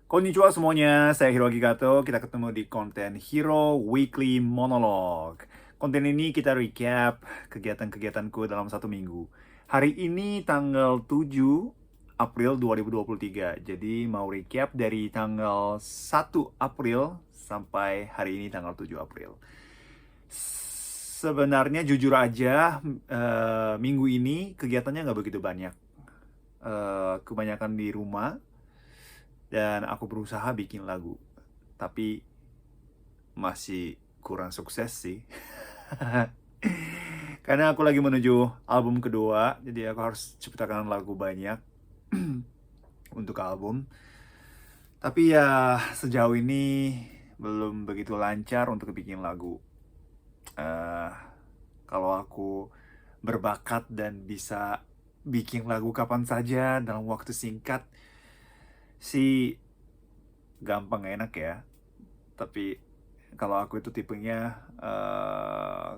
Konnichiwa semuanya, saya Hiroki Gato. Kita ketemu di konten Hero Weekly Monologue. Konten ini kita recap kegiatan-kegiatanku dalam satu minggu. Hari ini tanggal 7 April 2023. Jadi mau recap dari tanggal 1 April sampai hari ini tanggal 7 April. Sebenarnya jujur aja, minggu ini kegiatannya nggak begitu banyak. Kebanyakan di rumah, dan aku berusaha bikin lagu, tapi masih kurang sukses sih. Karena aku lagi menuju album kedua, jadi aku harus ciptakan lagu banyak untuk album. Tapi ya sejauh ini belum begitu lancar untuk bikin lagu. Eh, Kalau aku berbakat dan bisa bikin lagu kapan saja dalam waktu singkat sih gampang enak ya. Tapi kalau aku itu tipenya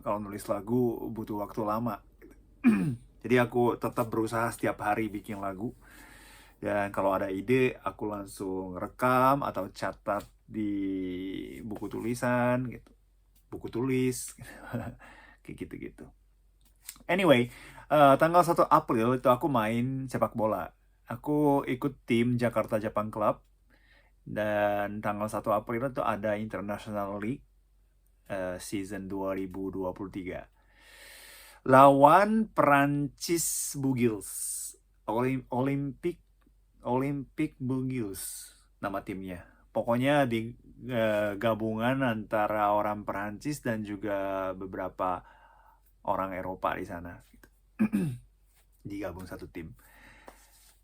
kalau nulis lagu butuh waktu lama. Jadi aku tetap berusaha setiap hari bikin lagu. Dan kalau ada ide, aku langsung rekam atau catat di buku tulisan gitu. Buku tulis. Kayak gitu-gitu. Anyway, tanggal 1 April itu aku main sepak bola. Aku ikut tim Jakarta Japan Club. Dan tanggal 1 April itu ada International League season 2023. Lawan Perancis Bugils. Olympic Olympic Bugils nama timnya. Pokoknya di gabungan antara orang Perancis dan juga beberapa orang Eropa di sana. Digabung satu tim.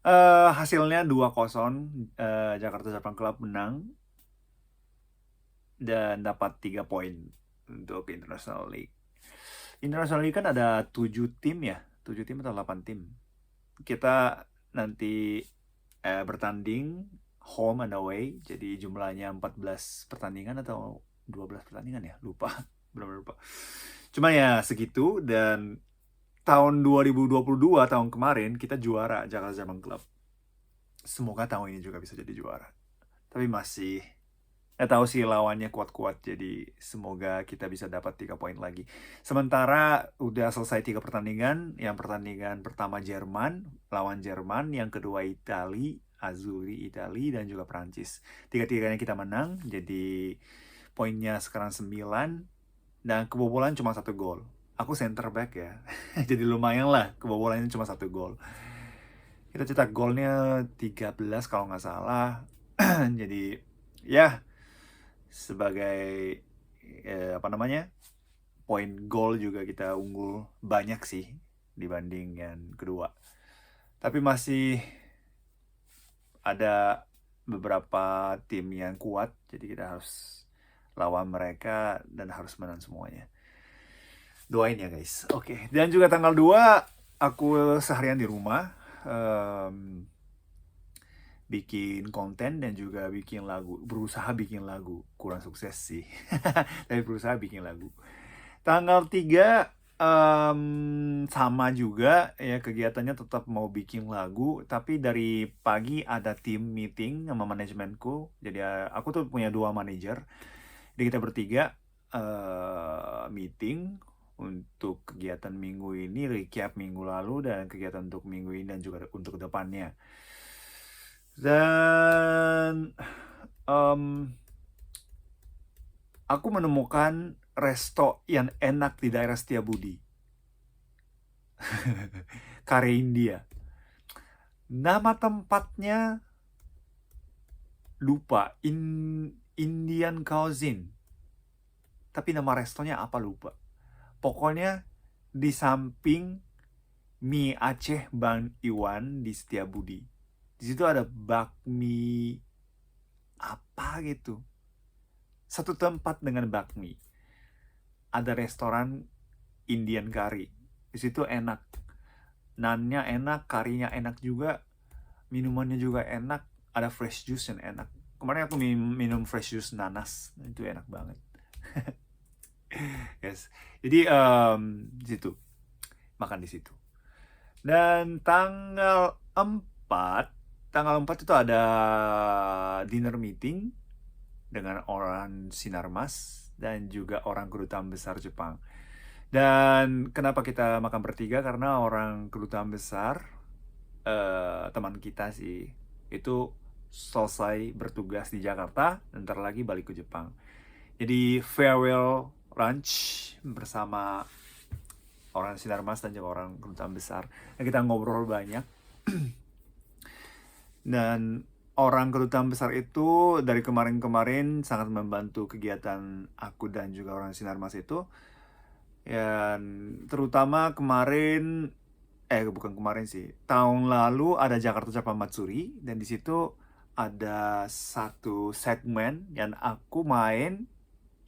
Hasilnya 2-0, Jakarta Japan Club menang dan dapat 3 poin untuk International League. International League kan ada 7 tim ya, 7 tim atau 8 tim. Kita nanti bertanding home and away, jadi jumlahnya 14 pertandingan atau 12 pertandingan ya, lupa, benar-benar lupa. Cuma ya segitu, dan tahun 2022, tahun kemarin, kita juara Jakarta Japan Club. Semoga tahun ini juga bisa jadi juara. Tapi masih tahu sih lawannya kuat-kuat, jadi semoga kita bisa dapat 3 poin lagi. Sementara udah selesai 3 pertandingan. Yang pertandingan pertama Jerman, lawan Jerman. Yang kedua Itali, Azzurri Itali, dan juga Prancis. Tiga-tiganya kita menang, jadi poinnya sekarang 9. Dan kebobolan cuma 1 gol. Aku center back ya, jadi lumayan lah kebobolannya cuma 1 gol. Kita cetak golnya 13 kalau nggak salah. Jadi ya sebagai poin gol juga kita unggul banyak sih dibanding yang kedua. Tapi masih ada beberapa tim yang kuat, jadi kita harus lawan mereka dan harus menang semuanya. Doain ya guys. Oke. Dan juga tanggal 2 aku seharian di rumah, bikin konten dan juga bikin lagu. Berusaha bikin lagu. Kurang sukses sih. Tapi berusaha bikin lagu. Tanggal 3 sama juga ya, kegiatannya tetap mau bikin lagu. Tapi dari pagi ada tim meeting sama manajemenku. Jadi aku tuh punya 2 manajer. Jadi kita bertiga meeting untuk kegiatan minggu ini, recap minggu lalu, dan kegiatan untuk minggu ini dan juga untuk depannya. Dan aku menemukan resto yang enak di daerah Setiabudi. Kare India. Nama tempatnya lupa, Indian Cuisine. Tapi nama restonya apa lupa. Pokoknya di samping mie Aceh Bang Iwan di Setiabudi. Di situ ada bakmi apa gitu. Satu tempat dengan bakmi. Ada restoran Indian curry. Di situ enak. Nannya enak, karinya enak juga. Minumannya juga enak. Ada fresh juice yang enak. Kemarin aku minum fresh juice nanas. Itu enak banget. Yes. Jadi di situ. Makan di situ. Dan tanggal 4 tanggal 4 itu ada dinner meeting dengan orang Sinarmas dan juga orang kedutaan besar Jepang. Dan kenapa kita makan bertiga? Karena orang kedutaan besar, teman kita sih, itu selesai bertugas di Jakarta dan ntar lagi balik ke Jepang. Jadi farewell lunch bersama orang Sinarmas dan juga orang kedutaan besar. Dan kita ngobrol banyak. Dan orang kedutaan besar itu dari kemarin-kemarin sangat membantu kegiatan aku dan juga orang Sinarmas itu. Dan terutama kemarin, bukan kemarin sih, tahun lalu ada Jakarta Japan Matsuri, dan di situ ada satu segmen yang aku main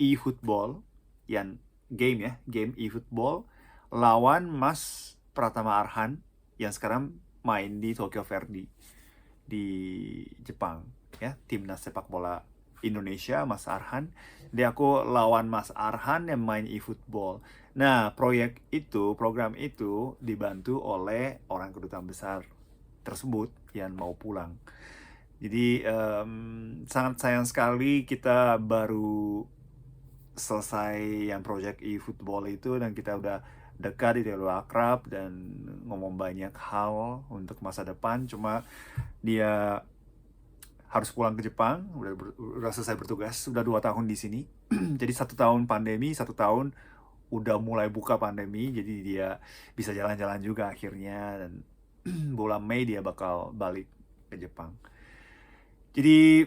e-football, yang game e-football lawan Mas Pratama Arhan yang sekarang main di Tokyo Verdy di Jepang ya, timnas sepak bola Indonesia, Mas Arhan. Jadi aku lawan Mas Arhan yang main e-football. Nah, program itu dibantu oleh orang kedutaan besar tersebut yang mau pulang. Jadi sangat sayang sekali kita baru selesai yang project e-football itu, dan kita udah dekat, terlalu akrab dan ngomong banyak hal untuk masa depan. Cuma dia harus pulang ke Jepang, udah selesai bertugas, udah 2 tahun di sini. Jadi 1 tahun pandemi, 1 tahun udah mulai buka pandemi, jadi dia bisa jalan-jalan juga akhirnya, dan bulan Mei dia bakal balik ke Jepang. Jadi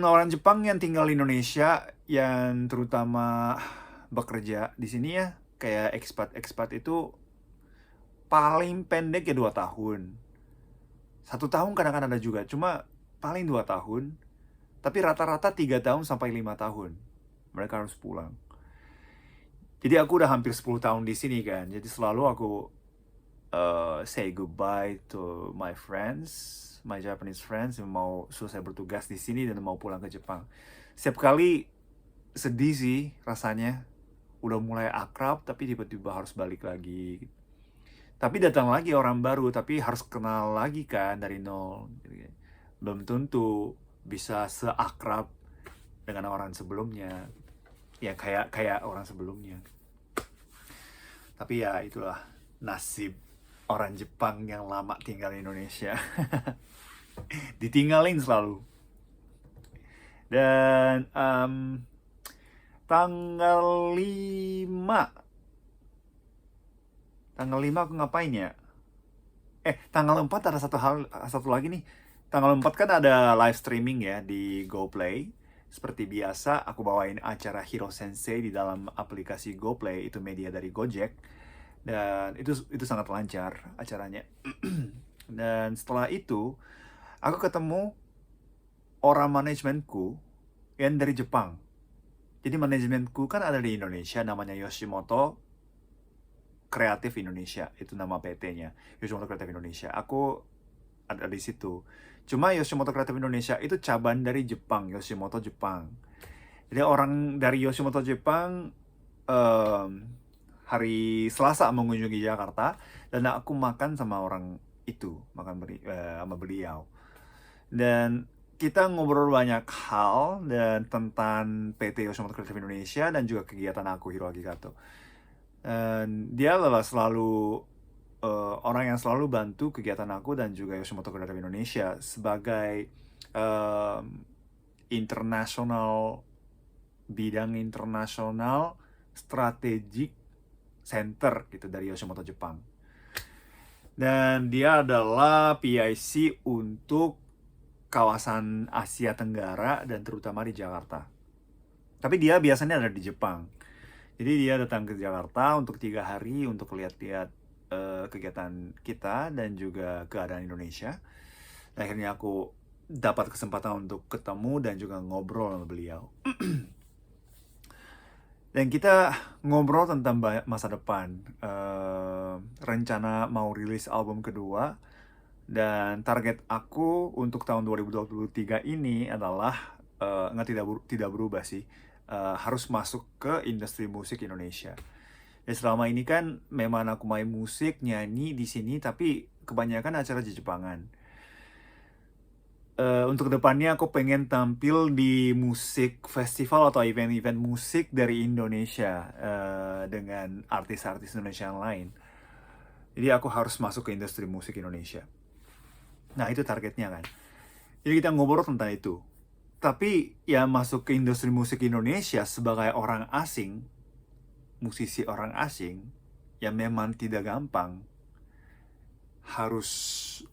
orang Jepang yang tinggal di Indonesia, yang terutama bekerja di sini ya, kayak ekspat itu paling pendek ya 2 tahun. 1 tahun kadang-kadang ada juga, cuma paling 2 tahun. Tapi rata-rata 3 tahun sampai 5 tahun mereka harus pulang. Jadi aku udah hampir 10 tahun di sini kan. Jadi selalu aku say goodbye to my friends, my Japanese friends yang mau selesai bertugas di sini dan mau pulang ke Jepang. Setiap kali sedih sih rasanya. Udah mulai akrab tapi tiba-tiba harus balik lagi. Tapi datang lagi orang baru, tapi harus kenal lagi kan dari nol. Belum tentu bisa seakrab dengan orang sebelumnya. Ya kayak orang sebelumnya. Tapi ya itulah nasib orang Jepang yang lama tinggal di Indonesia. Ditinggalin selalu. Dan tanggal 5 aku ngapain ya? Tanggal 4 ada satu lagi nih. Tanggal 4 kan ada live streaming ya di GoPlay. Seperti biasa, aku bawain acara Hiro Sensei di dalam aplikasi GoPlay, itu media dari Gojek. Dan itu sangat lancar acaranya. Dan setelah itu, aku ketemu orang manajemenku yang dari Jepang. Jadi manajemenku kan ada di Indonesia, namanya Yoshimoto Kreatif Indonesia, itu nama PT-nya, Yoshimoto Kreatif Indonesia. Aku ada di situ. Cuma Yoshimoto Kreatif Indonesia itu cabang dari Jepang, Yoshimoto Jepang. Jadi orang dari Yoshimoto Jepang hari Selasa mengunjungi Jakarta, dan aku makan sama orang itu, sama beliau. Dan kita ngobrol banyak hal dan tentang PT Yoshimoto Kreatif Indonesia dan juga kegiatan aku, Hiroaki Kato. Dan dia adalah selalu orang yang selalu bantu kegiatan aku dan juga Yoshimoto Kreatif Indonesia sebagai bidang internasional strategic center gitu dari Yoshimoto Jepang. Dan dia adalah PIC untuk kawasan Asia Tenggara dan terutama di Jakarta. Tapi dia biasanya ada di Jepang. Jadi dia datang ke Jakarta untuk 3 hari untuk lihat-lihat kegiatan kita dan juga keadaan Indonesia. Dan akhirnya aku dapat kesempatan untuk ketemu dan juga ngobrol sama beliau. Dan kita ngobrol tentang masa depan, rencana mau rilis album kedua, dan target aku untuk tahun 2023 ini adalah tidak berubah sih, harus masuk ke industri musik Indonesia. Ya selama ini kan memang aku main musik, nyanyi di sini, tapi kebanyakan acara Jepangan. untuk depannya aku pengen tampil di musik festival atau event-event musik dari Indonesia, dengan artis-artis Indonesia yang lain. Jadi aku harus masuk ke industri musik Indonesia. Nah, itu targetnya kan. Jadi kita ngobrol tentang itu. Tapi ya masuk ke industri musik Indonesia sebagai orang asing, musisi orang asing, ya memang tidak gampang. Harus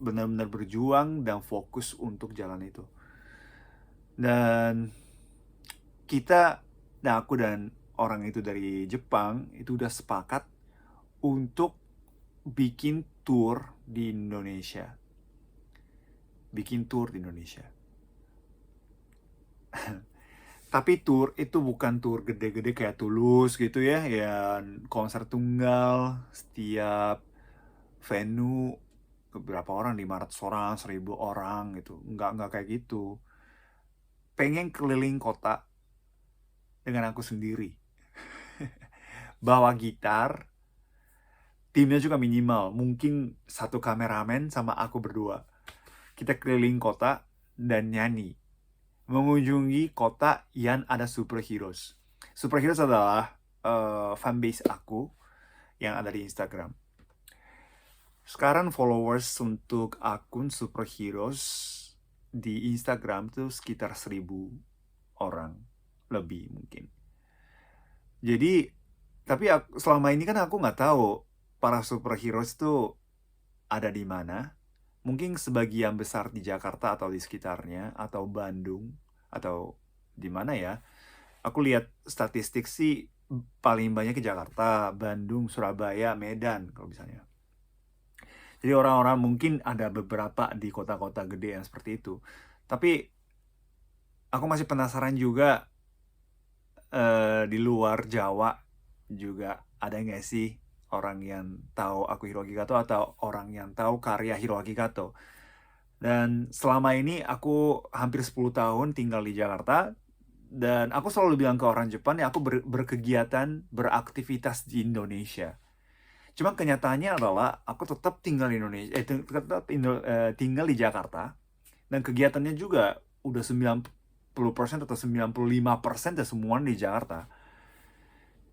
benar-benar berjuang dan fokus untuk jalan itu. Dan aku dan orang itu dari Jepang itu udah sepakat untuk bikin tour di Indonesia. Bikin tour di Indonesia. Tapi tour itu bukan tour gede-gede kayak Tulus gitu ya, konser tunggal setiap venue berapa orang, 500 orang, 1000 orang gitu. Enggak kayak gitu. Pengen keliling kota dengan aku sendiri. Bawa gitar, timnya juga minimal, mungkin satu kameramen sama aku berdua. Kita keliling kota dan nyanyi. Mengunjungi kota yang ada superheroes. Superheroes adalah fanbase aku yang ada di Instagram. Sekarang followers untuk akun superheroes di Instagram tuh sekitar 1000 orang lebih mungkin. Jadi, tapi selama ini kan aku nggak tahu para superheroes tuh ada di mana. Mungkin sebagian besar di Jakarta atau di sekitarnya, atau Bandung, atau di mana ya. Aku lihat statistik sih paling banyak ke Jakarta, Bandung, Surabaya, Medan kalau misalnya. Jadi orang-orang mungkin ada beberapa di kota-kota gede yang seperti itu. Tapi aku masih penasaran juga, di luar Jawa juga ada nggak sih orang yang tahu aku Hiroaki Kato atau orang yang tahu karya Hiroaki Kato. Dan selama ini aku hampir 10 tahun tinggal di Jakarta. Dan aku selalu bilang ke orang Jepang ya aku berkegiatan, beraktivitas di Indonesia. Cuma kenyataannya adalah aku tetap tinggal di Indonesia, tinggal di Jakarta. Dan kegiatannya juga udah 90% atau 95% ya semua di Jakarta.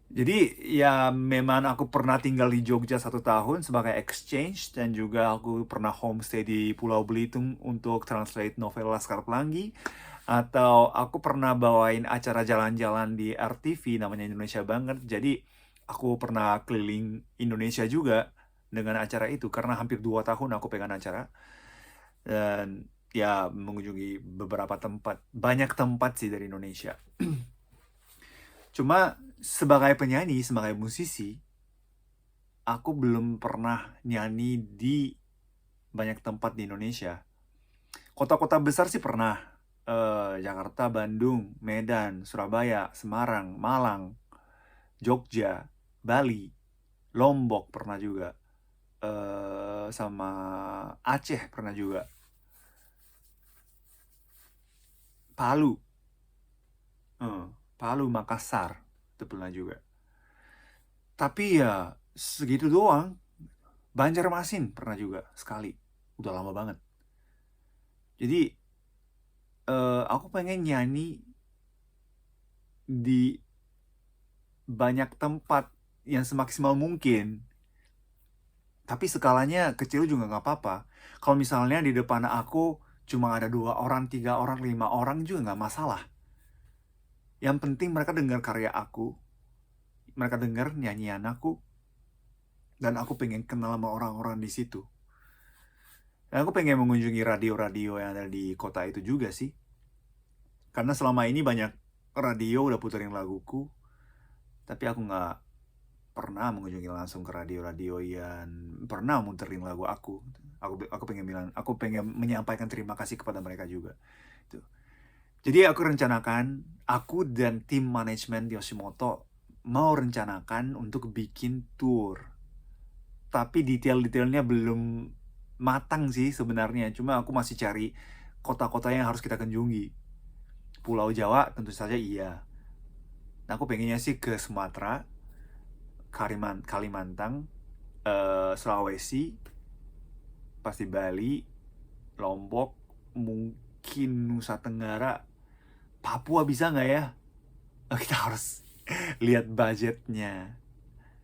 Jadi ya memang aku pernah tinggal di Jogja 1 tahun sebagai exchange, dan juga aku pernah homestay di Pulau Belitung untuk translate novel Laskar Pelangi, atau aku pernah bawain acara jalan-jalan di RTV namanya Indonesia Banget. Jadi aku pernah keliling Indonesia juga dengan acara itu karena hampir 2 tahun aku pegang acara. Dan ya mengunjungi beberapa tempat, banyak tempat sih dari Indonesia. Cuma sebagai penyanyi, sebagai musisi, aku belum pernah nyanyi di banyak tempat di Indonesia. Kota-kota besar sih pernah, Jakarta, Bandung, Medan, Surabaya, Semarang, Malang, Jogja, Bali, Lombok pernah juga, sama Aceh pernah juga, Palu, Makassar itu pernah juga. Tapi ya segitu doang. Banjarmasin pernah juga sekali, udah lama banget. Jadi aku pengen nyanyi di banyak tempat yang semaksimal mungkin. Tapi skalanya kecil juga nggak apa-apa. Kalau misalnya di depan aku cuma ada 2 orang, 3 orang, 5 orang juga nggak masalah. Yang penting mereka dengar karya aku, mereka dengar nyanyian aku, dan aku pengen kenal sama orang-orang di situ. Dan aku pengen mengunjungi radio-radio yang ada di kota itu juga sih. Karena selama ini banyak radio udah puterin laguku, tapi aku nggak pernah mengunjungi langsung ke radio-radio yang pernah muterin lagu aku. Aku pengen menyampaikan terima kasih kepada mereka juga. Tuh. Jadi aku rencanakan, aku dan tim manajemen Yoshimoto mau rencanakan untuk bikin tour. Tapi detail-detailnya belum matang sih sebenarnya. Cuma aku masih cari kota-kota yang harus kita kunjungi. Pulau Jawa tentu saja iya. Nah, aku pengennya sih ke Sumatera, Kalimantan, Sulawesi, pasti Bali, Lombok, mungkin mungkin Nusa Tenggara, Papua bisa nggak ya? Kita harus lihat budgetnya,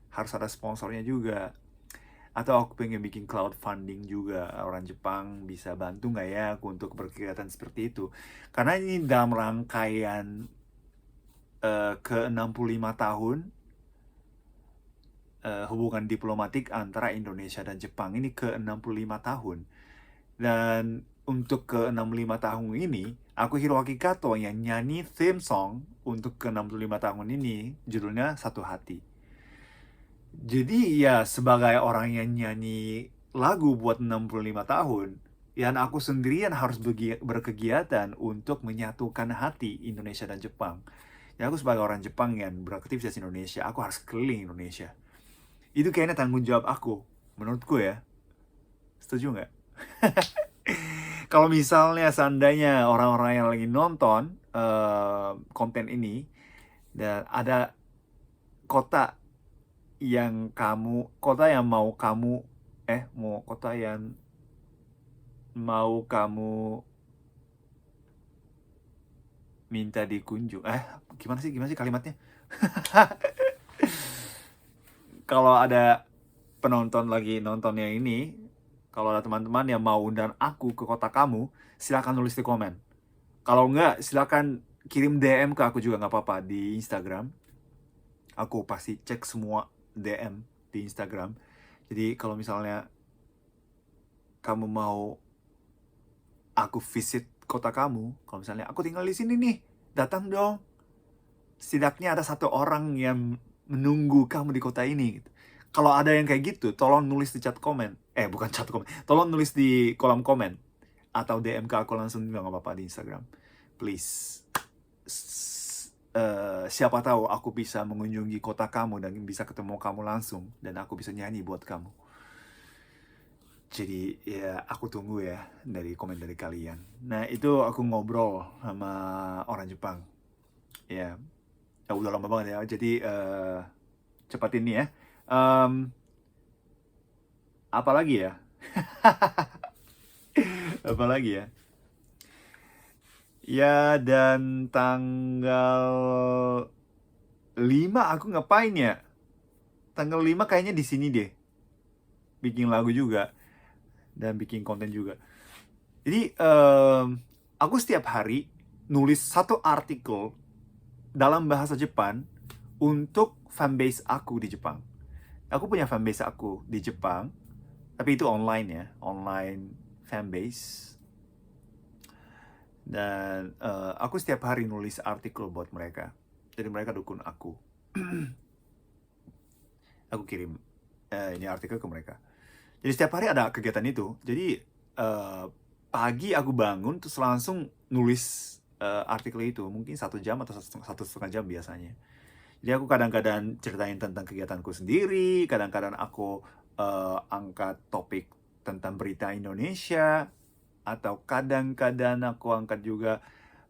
harus ada sponsornya juga. Atau aku pengen bikin crowdfunding juga, orang Jepang bisa bantu nggak ya aku untuk berkegiatan seperti itu. Karena ini dalam rangkaian ke-65 tahun hubungan diplomatik antara Indonesia dan Jepang, ini ke-65 tahun. Dan untuk ke-65 tahun ini, aku Hiroaki Kato yang nyanyi theme song untuk ke-65 tahun ini, judulnya Satu Hati. Jadi ya sebagai orang yang nyanyi lagu buat 65 tahun, ya aku sendirian harus berkegiatan untuk menyatukan hati Indonesia dan Jepang. Ya aku sebagai orang Jepang yang beraktivitas di Indonesia, aku harus keliling Indonesia. Itu kayaknya tanggung jawab aku, menurutku ya. Setuju nggak? Kalau misalnya seandainya orang-orang yang lagi nonton konten ini, dan ada kota yang mau kamu minta dikunjung. Gimana sih kalimatnya? Kalau ada penonton lagi nontonnya ini, kalau ada teman-teman yang mau undang aku ke kota kamu, silakan nulis di komen. Kalau enggak, silakan kirim DM ke aku juga nggak apa-apa di Instagram. Aku pasti cek semua DM di Instagram. Jadi kalau misalnya kamu mau aku visit kota kamu, kalau misalnya aku tinggal di sini nih, datang dong. Setidaknya ada satu orang yang menunggu kamu di kota ini gitu. Kalau ada yang kayak gitu, tolong nulis di chat komen. Bukan chat komen. Tolong nulis di kolom komen. Atau DM ke aku langsung juga nggak apa-apa di Instagram. Please. Siapa tahu aku bisa mengunjungi kota kamu dan bisa ketemu kamu langsung. Dan aku bisa nyanyi buat kamu. Jadi ya aku tunggu ya dari komen dari kalian. Nah itu aku ngobrol sama orang Jepang. Ya udah lama banget ya. Jadi cepat ini ya. Apa lagi ya? Apa lagi ya? Ya dan tanggal 5 aku ngapain ya? Tanggal 5 kayaknya di sini deh. Bikin lagu juga dan bikin konten juga. Jadi aku setiap hari nulis satu artikel dalam bahasa Jepang untuk fanbase aku di Jepang. Aku punya fanbase aku di Jepang, tapi itu online ya, online fanbase. Dan aku setiap hari nulis artikel buat mereka. Jadi mereka dukung aku. Aku kirim ini artikel ke mereka. Jadi setiap hari ada kegiatan itu. Jadi pagi aku bangun terus langsung nulis artikel itu. Mungkin 1 jam atau 1,5 jam biasanya. Jadi aku kadang-kadang ceritain tentang kegiatanku sendiri. Kadang-kadang aku angkat topik tentang berita Indonesia. Atau kadang-kadang aku angkat juga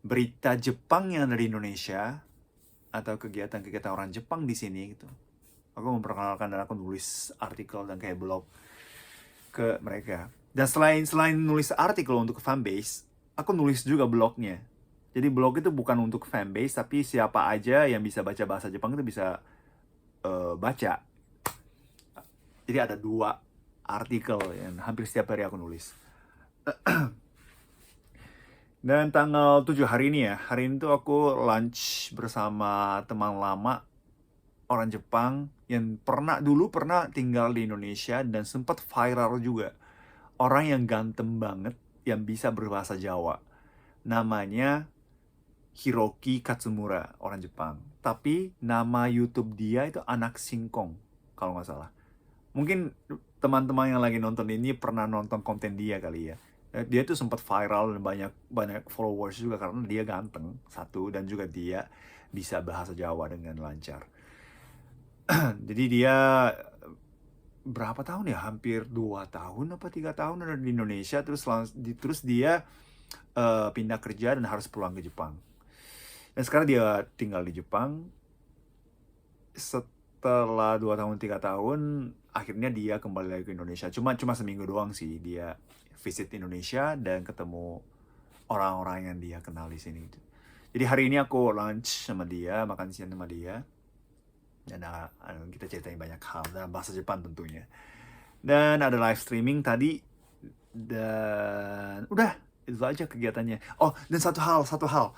berita Jepang yang dari Indonesia. Atau kegiatan-kegiatan orang Jepang di sini gitu. Aku memperkenalkan dan aku nulis artikel dan kayak blog ke mereka. Dan selain nulis artikel untuk fanbase, aku nulis juga blognya. Jadi blog itu bukan untuk fanbase, tapi siapa aja yang bisa baca bahasa Jepang itu bisa baca. Jadi ada 2 artikel yang hampir setiap hari aku nulis. Dan tanggal 7 hari ini ya, hari ini tuh aku lunch bersama teman lama orang Jepang yang dulu pernah tinggal di Indonesia dan sempat viral juga. Orang yang ganteng banget yang bisa berbahasa Jawa. Namanya Hiroki Katsumura, orang Jepang. Tapi nama YouTube dia itu Anak Singkong, kalau nggak salah. Mungkin teman-teman yang lagi nonton ini pernah nonton konten dia kali ya. Dia tuh sempat viral dan banyak followers juga karena dia ganteng, satu, dan juga dia bisa bahasa Jawa dengan lancar. Jadi dia berapa tahun ya? Hampir 2 tahun apa 3 tahun ada di Indonesia, terus dia pindah kerja dan harus pulang ke Jepang. Dan sekarang dia tinggal di Jepang. Setelah 2 tahun 3 tahun akhirnya dia kembali lagi ke Indonesia. Cuma seminggu doang sih dia visit Indonesia dan ketemu orang-orang yang dia kenal di sini. Jadi hari ini aku lunch sama dia, makan siang sama dia. Dan kita ceritain banyak hal dalam bahasa Jepang tentunya. Dan ada live streaming tadi. Dan udah, itu aja kegiatannya. Oh, dan satu hal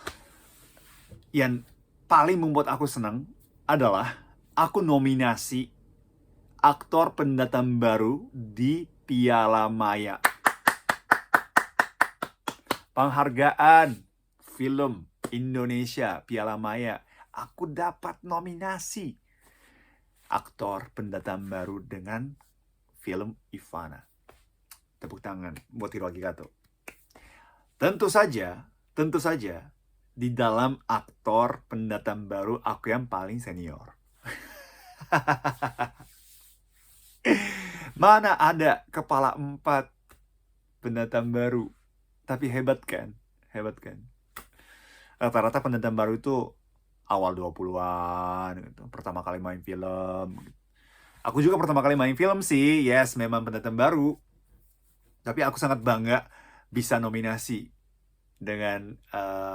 yang paling membuat aku senang adalah aku nominasi aktor pendatang baru di Piala Maya. Penghargaan film Indonesia Piala Maya. Aku dapat nominasi aktor pendatang baru dengan film Ivana. Tepuk tangan buat Hiroaki Kato. Tentu saja, di dalam aktor pendatang baru aku yang paling senior. Mana ada kepala 4 pendatang baru. Tapi hebat kan? Rata-rata pendatang baru itu awal 20-an gitu. Pertama kali main film. Aku juga pertama kali main film sih. Yes, memang pendatang baru. Tapi aku sangat bangga bisa nominasi dengan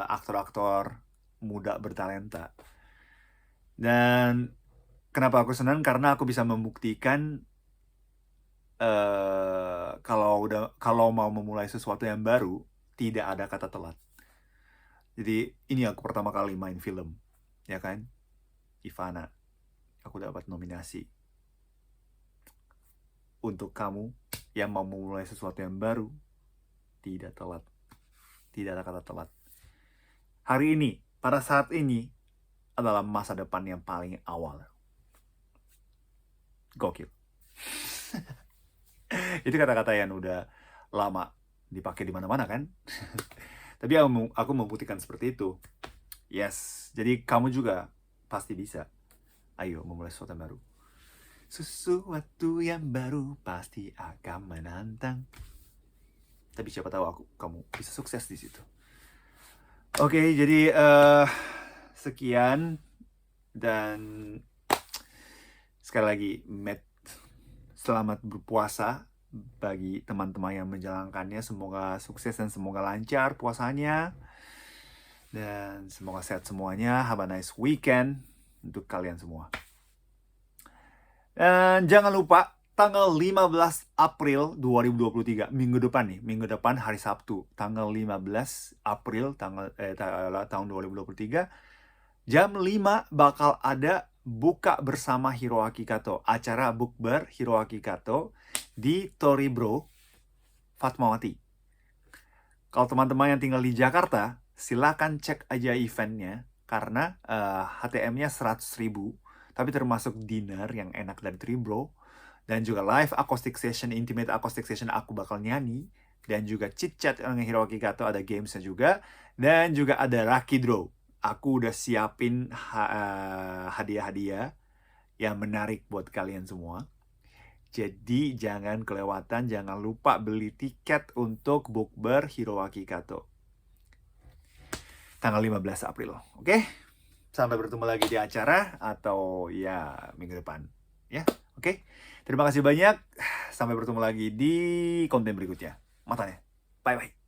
aktor-aktor muda bertalenta. Dan kenapa aku senang? Karena aku bisa membuktikan kalau mau memulai sesuatu yang baru, tidak ada kata telat. Jadi ini aku pertama kali main film, ya kan? Ivana, aku dapat nominasi. Untuk kamu yang mau memulai sesuatu yang baru, tidak telat. Tidak ada kata telat. Hari ini, pada saat ini, adalah masa depan yang paling awal. Gokil. Itu kata-kata yang udah lama dipakai di mana-mana kan? Tapi aku membuktikan seperti itu. Yes, jadi kamu juga pasti bisa. Ayo memulai sesuatu yang baru. Sesuatu yang baru pasti akan menantang. Tapi siapa tahu kamu bisa sukses di situ. Oke, jadi sekian. Dan sekali lagi, selamat berpuasa bagi teman-teman yang menjalankannya. Semoga sukses dan semoga lancar puasanya. Dan semoga sehat semuanya. Have a nice weekend untuk kalian semua. Dan jangan lupa, tanggal 15 April 2023, minggu depan hari Sabtu, tanggal 15 April tahun 2023, jam 5 bakal ada buka bersama Hiroaki Kato, acara bukber Hiroaki Kato di Toribro, Fatmawati. Kalau teman-teman yang tinggal di Jakarta, silakan cek aja eventnya, karena HTM-nya 100.000, tapi termasuk dinner yang enak dari Toribro, dan juga live acoustic session, intimate acoustic session aku bakal nyanyi, dan juga chit-chat dengan Hiroaki Kato, ada gamesnya juga, dan juga ada lucky draw. Aku udah siapin hadiah-hadiah yang menarik buat kalian semua. Jadi jangan kelewatan, jangan lupa beli tiket untuk bukber Hiroaki Kato. Tanggal 15 April, oke? Sampai bertemu lagi di acara atau ya minggu depan, ya, oke? Terima kasih banyak. Sampai bertemu lagi di konten berikutnya. Matanya, bye-bye.